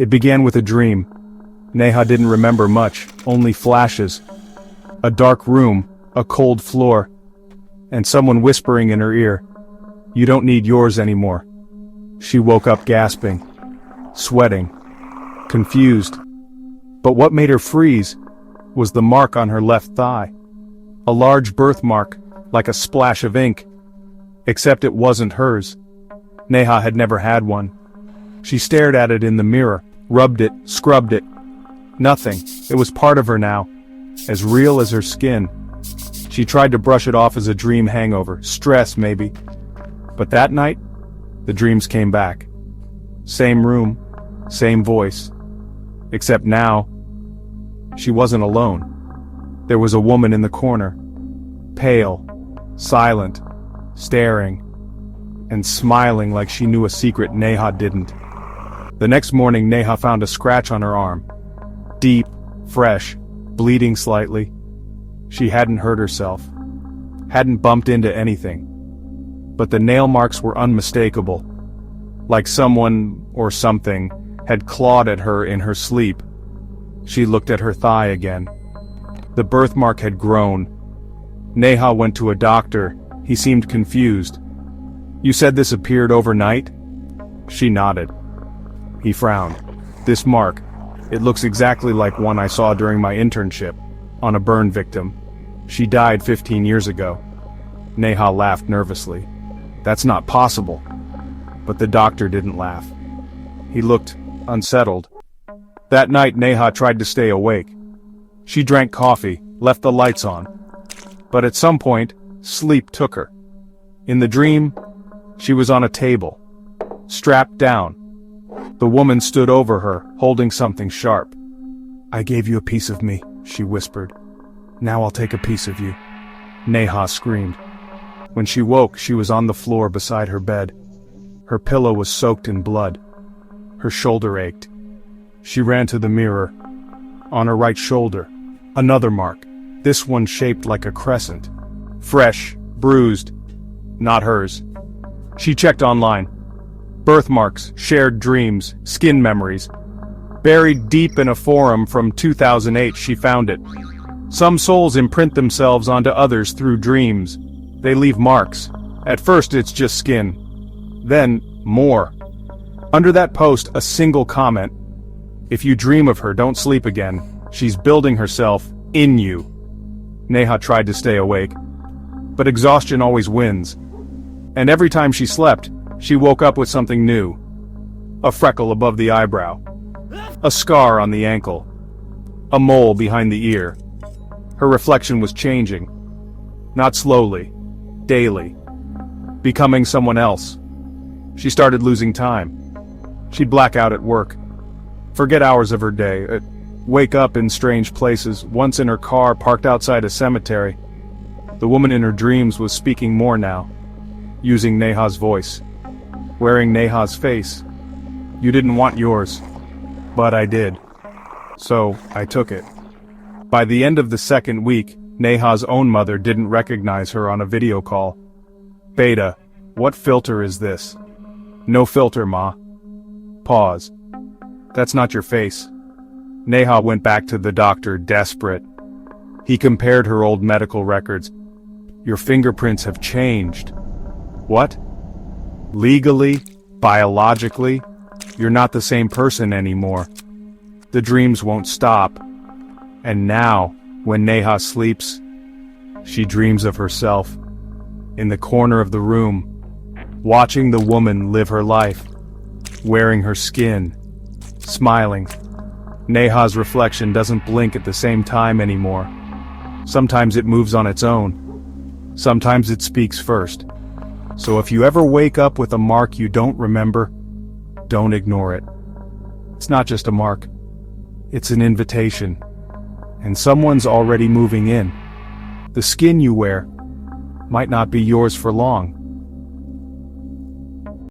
It began with a dream. Neha didn't remember much, only flashes. A dark room, a cold floor, and someone whispering in her ear, "You don't need yours anymore." She woke up gasping, sweating, confused. But what made her freeze was the mark on her left thigh. A large birthmark, like a splash of ink. Except it wasn't hers. Neha had never had one. She stared at it in the mirror, rubbed it, scrubbed it. Nothing. It was part of her now, as real as her skin. She tried to brush it off as a dream hangover, stress maybe. But that night, the dreams came back. Same room, same voice. Except now, she wasn't alone. There was a woman in the corner, pale, silent, staring, and smiling like she knew a secret Neha didn't. The next morning, Neha found a scratch on her arm. Deep, fresh, bleeding slightly. She hadn't hurt herself. Hadn't bumped into anything. But the nail marks were unmistakable. Like someone, or something, had clawed at her in her sleep. She looked at her thigh again. The birthmark had grown. Neha went to a doctor. He seemed confused. "You said this appeared overnight?" She nodded. He frowned. "This mark, it looks exactly like one I saw during my internship, on a burn victim. She died 15 years ago." Neha laughed nervously. "That's not possible." But the doctor didn't laugh. He looked unsettled. That night Neha tried to stay awake. She drank coffee, left the lights on. But at some point, sleep took her. In the dream, she was on a table, strapped down. The woman stood over her, holding something sharp. "I gave you a piece of me," she whispered. "Now I'll take a piece of you." Neha screamed. When she woke, she was on the floor beside her bed. Her pillow was soaked in blood. Her shoulder ached. She ran to the mirror. On her right shoulder, another mark, this one shaped like a crescent. Fresh, bruised, not hers. She checked online. Birthmarks, shared dreams, skin memories. Buried deep in a forum from 2008, she found it. Some souls imprint themselves onto others through dreams. They leave marks. At first it's just skin. Then, more. Under that post, a single comment. "If you dream of her, don't sleep again. She's building herself in you." Neha tried to stay awake. But exhaustion always wins. And every time she slept, she woke up with something new. A freckle above the eyebrow. A scar on the ankle. A mole behind the ear. Her reflection was changing. Not slowly. Daily. Becoming someone else. She started losing time. She'd black out at work. Forget hours of her day. Wake up in strange places, once in her car parked outside a cemetery. The woman in her dreams was speaking more now. Using Neha's voice. Wearing Neha's face. "You didn't want yours. But I did. So, I took it." By the end of the second week, Neha's own mother didn't recognize her on a video call. "Beta, what filter is this?" "No filter, Ma." Pause. "That's not your face." Neha went back to the doctor, desperate. He compared her old medical records. "Your fingerprints have changed." "What?" "Legally, biologically, you're not the same person anymore. The dreams won't stop. And now, when Neha sleeps, she dreams of herself, in the corner of the room, watching the woman live her life, wearing her skin, smiling. Neha's reflection doesn't blink at the same time anymore. Sometimes it moves on its own. Sometimes it speaks first. So if you ever wake up with a mark you don't remember, don't ignore it. It's not just a mark. It's an invitation. And someone's already moving in. The skin you wear might not be yours for long.